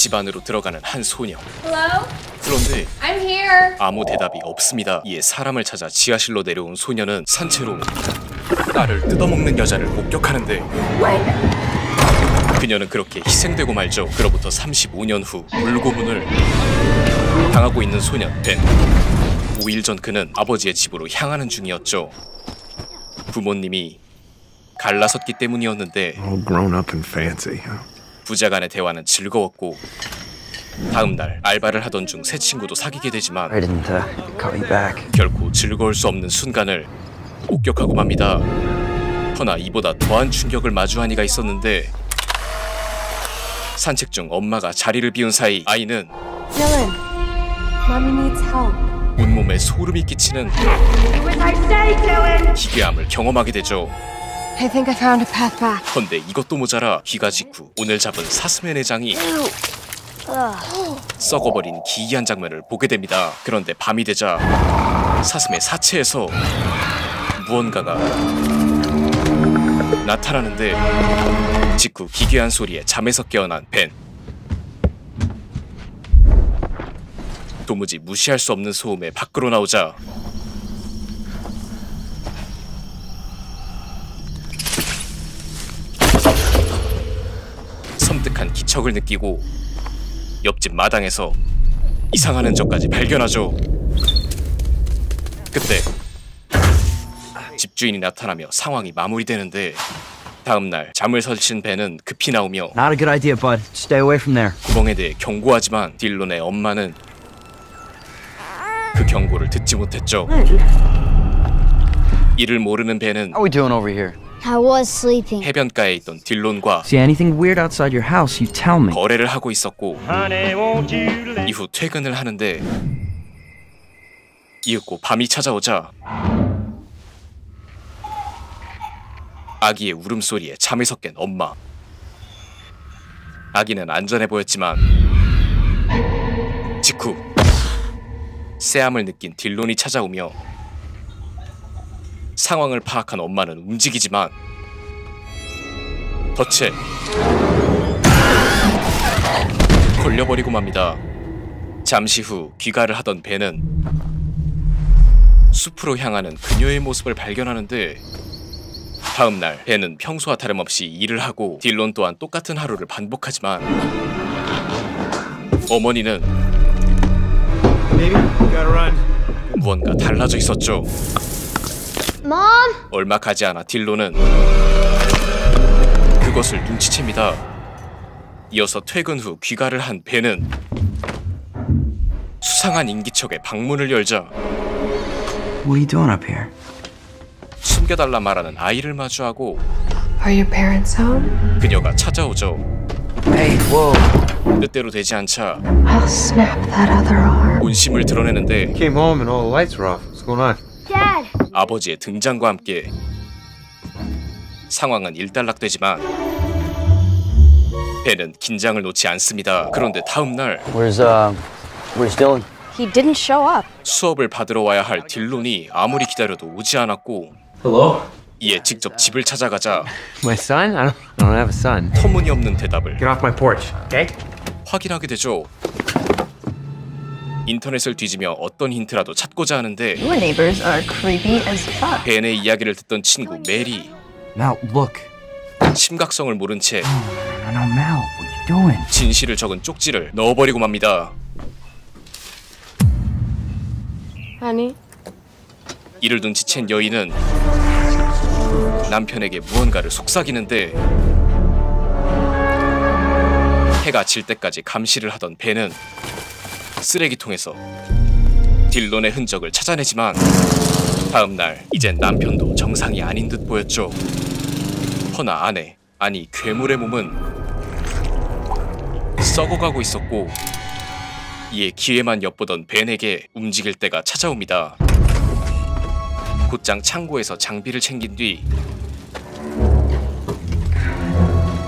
집 안으로 들어가는 한 소녀. Hello? 그런데 I'm here. 아무 대답이 없습니다. 이에 사람을 찾아 지하실로 내려온 소녀는 산채로 딸을 뜯어먹는 여자를 목격하는데 그녀는 그렇게 희생되고 말죠. 그로부터 35년 후 물고문을 당하고 있는 소년 벤. 5일 전 그는 아버지의 집으로 향하는 중이었죠. 부모님이 갈라섰기 때문이었는데 All grown up and fancy, huh? 부자 간의 대화는 즐거웠고 다음 날 알바를 하던 중 새 친구도 사귀게 되지만 I didn't call you back. 결코 즐거울 수 없는 순간을 목격하고 맙니다. 허나 이보다 더한 충격을 마주한 이가 있었는데 산책 중 엄마가 자리를 비운 사이 아이는 Dylan, mommy needs help. 온몸에 소름이 끼치는 기괴함을 경험하게 되죠. I think I found a path back. 헌데 이것도 모자라 귀가 직후 오늘 잡은 사슴의 내장이 썩어버린 기이한 장면을 보게 됩니다. 그런데 밤이 되자 사슴의 사체에서 무언가가 나타나는데 직후 기괴한 소리에 잠에서 깨어난 벤. 도무지 무시할 수 없는 소음에 밖으로 나오자 섬뜩한 기척을 느끼고 옆집 마당에서 이상한 흔적까지 발견하죠. 그때 집주인이 나타나며 상황이 마무리되는데 다음날 잠을 설친 벤은 급히 나오며 Not a good idea, bud. Stay away from there. 구멍에 대해 경고하지만 딜론의 엄마는 그 경고를 듣지 못했죠. 이를 모르는 벤은 How we doing over here? I was sleeping. 해변가에 있던 딜론과 See anything weird outside your house, you tell me. 거래를 하고 있었고 이후 퇴근을 하는데 이윽고 밤이 찾아오자 아기의 울음소리에 잠에서 깬 엄마. 아기는 안전해 보였지만 직후 쎄함을 느낀 딜론이 찾아오며 상황을 파악한 엄마는 움직이지만 덫에 걸려버리고 맙니다. 잠시 후 귀가를 하던 벤은 숲으로 향하는 그녀의 모습을 발견하는데 다음날 벤은 평소와 다름없이 일을 하고 딜론 또한 똑같은 하루를 반복하지만 어머니는 무언가 달라져 있었죠. Mom? 얼마 가지 않아 딜론은 그것을 눈치챕니다. 이어서 퇴근 후 귀가를 한 벤은 수상한 인기척에 방문을 열자 What are you doing up here? 숨겨달라 말하는 아이를 마주하고 Are your parents home? 그녀가 찾아오죠. Hey, whoa. 뜻대로 되지 않자 I'll snap that other arm. 본심을 드러내는데 Came home and all the lights were off. What's going on? Dad! 아버지의 등장과 함께 상황은 일단락되지만 벤은 긴장을 놓지 않습니다. 그런데 다음 날 Where's Dylan? He didn't show up. 수업을 받으러 와야 할 딜론이 아무리 기다려도 오지 않았고 Hello? 이에 직접 집을 찾아가자 My son? I don't have a son. 터무니없는 대답을 Get off my porch, okay? 확인하게 되죠. 인터넷을 뒤지며 어떤 힌트라도 찾고자 하는데 Your neighbors are creepy as fuck. 벤의 이야기를 듣던 친구 메리 Mal, look. 심각성을 모른 채 No, Mal, what are you doing? 진실을 적은 쪽지를 넣어버리고 맙니다. Honey? 이를 눈치챈 여인은 남편에게 무언가를 속삭이는데 해가 질 때까지 감시를 하던 벤은 쓰레기통에서 딜론의 흔적을 찾아내지만 다음날 이젠 남편도 정상이 아닌 듯 보였죠. 허나 아내, 아니 괴물의 몸은 썩어가고 있었고 이에 기회만 엿보던 벤에게 움직일 때가 찾아옵니다. 곧장 창고에서 장비를 챙긴 뒤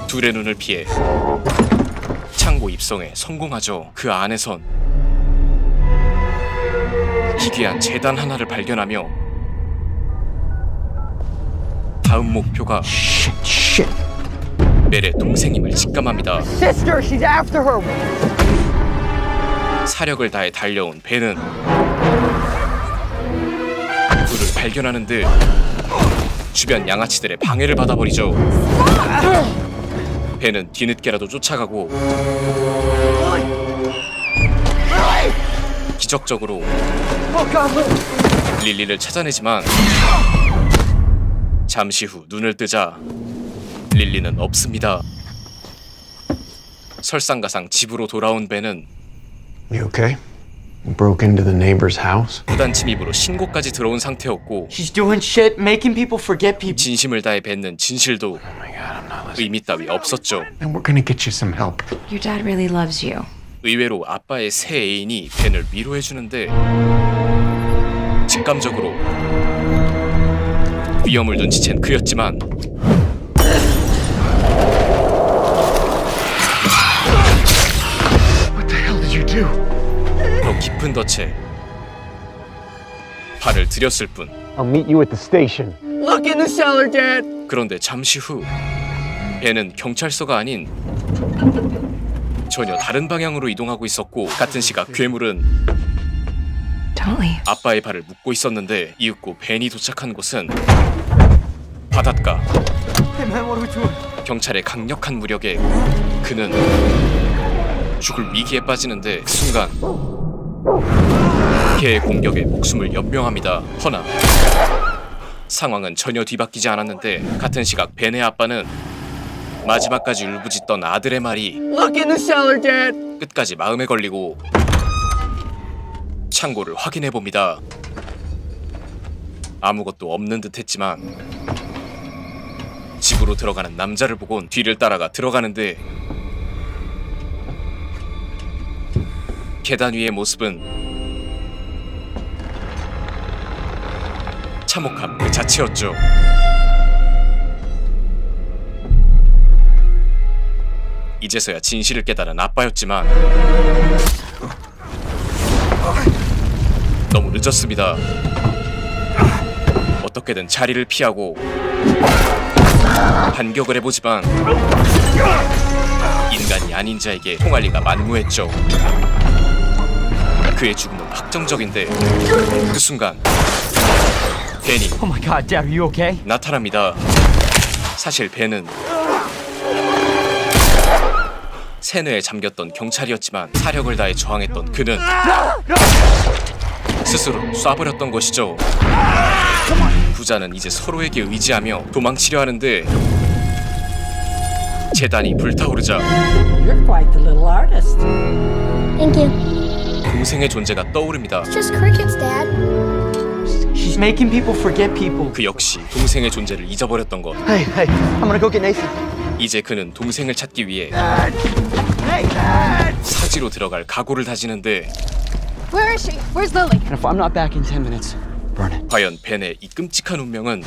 둘의 눈을 피해 창고 입성에 성공하죠. 그 안에선 기괴한 재단 하나를 발견하며 다음 목표가 Shit. 멜의 동생임을 직감합니다. Sister, she's after her. 사력을 다해 달려온 벤은 불을 발견하는 듯 주변 양아치들의 방해를 받아버리죠. 벤은 뒤늦게라도 쫓아가고 기적적으로 릴리를 찾아내지만 잠시 후 눈을 뜨자 릴리는 없습니다. 설상가상 집으로 돌아온 벤은 You okay? You broke into the neighbor's house? 무단 침입으로 신고까지 들어온 상태였고 She's doing shit, making people forget people. 진심을 다해 뱉는 진실도 Oh my god, I'm not listening. 의미 따위 없었죠. Then we're gonna get you some help. Your dad really loves you. 의외로 아빠의 새 애인이 벤을 위로해주는데 직감적으로 위험을 눈치챈 그였지만 What the hell did you do? 더 깊은 덫에 발을 들였을 뿐. I'll meet you at the station. Look in the cellar, Dad. 그런데 잠시 후 벤은 경찰서가 아닌 전혀 다른 방향으로 이동하고 있었고 같은 시각 괴물은 Don't leave. 아빠의 발을 묶고 있었는데 이윽고 벤이 도착한 곳은 바닷가. Hey man, what are we doing? 경찰의 강력한 무력에 그는 죽을 위기에 빠지는데 그 순간 개의 공격에 목숨을 연명합니다. 허나 상황은 전혀 뒤바뀌지 않았는데 같은 시각 벤의 아빠는 마지막까지 울부짖던 아들의 말이 Look in the cellar, Dad. 끝까지 마음에 걸리고 창고를 확인해봅니다. 아무것도 없는 듯 했지만 집으로 들어가는 남자를 보곤 뒤를 따라가 들어가는데 계단 위의 모습은 참혹함 그 자체였죠. 이제서야 진실을 깨달은 아빠였지만 너무 늦었습니다. 어떻게든 자리를 피하고 반격을 해보지만 인간이 아닌 자에게 통할 리가 만무했죠. 그의 죽음은 확정적인데 그 순간 벤이 Oh my God, Dad, are you okay? 나타납니다. 사실 벤은 세뇌에 잠겼던 경찰이었지만 사력을 다해 저항했던 그는 스스로 쏴버렸던 것이죠. 부자는 이제 서로에게 의지하며 도망치려 하는데 재단이 불타오르자 You're quite the little artist. Thank you. 동생의 존재가 떠오릅니다. It's just crickets, Dad. She's making people forget people. 그 역시 동생의 존재를 잊어버렸던 것. Hey, I'm gonna go get Nathan. 이제 그는 동생을 찾기 위해 Hey, Dad. 사지로 들어갈 각오를 다지는데 Where is she? Where's Lily? And if I'm not back in 10 minutes, burn it. 과연 벤의 이 끔찍한 운명은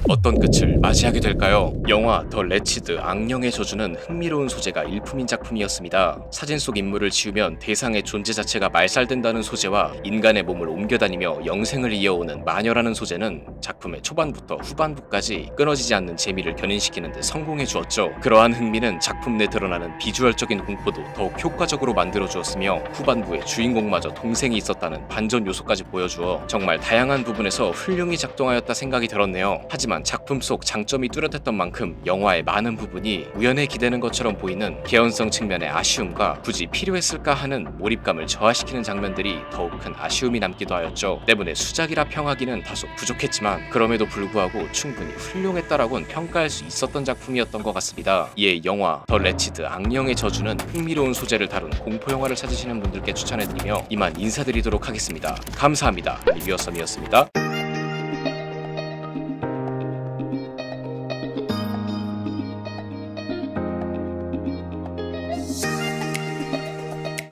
어떤 끝을 맞이하게 될까요? 영화 더 레치드 악령의 저주는 흥미로운 소재가 일품인 작품이었습니다. 사진 속 인물을 지우면 대상의 존재 자체가 말살된다는 소재와 인간의 몸을 옮겨다니며 영생을 이어오는 마녀라는 소재는 작품의 초반부터 후반부까지 끊어지지 않는 재미를 견인시키는 데 성공해 주었죠. 그러한 흥미는 작품 내 드러나는 비주얼적인 공포도 더욱 효과적으로 만들어 주었으며 후반부에 주인공마저 동생이 있었다는 반전 요소까지 보여주어 정말 다양한 부분에서 훌륭히 작동하였다 생각이 들었네요. 하지만 작품 속 장점이 뚜렷했던 만큼 영화의 많은 부분이 우연에 기대는 것처럼 보이는 개연성 측면의 아쉬움과 굳이 필요했을까 하는 몰입감을 저하시키는 장면들이 더욱 큰 아쉬움이 남기도 하였죠. 때문에 수작이라 평하기는 다소 부족했지만 그럼에도 불구하고 충분히 훌륭했다라고는 평가할 수 있었던 작품이었던 것 같습니다. 이에 영화 더 레치드 악령의 저주는 흥미로운 소재를 다룬 공포영화를 찾으시는 분들께 추천해드리며 이만 인사드리도록 하겠습니다. 감사합니다. 리뷰어썸이었습니다.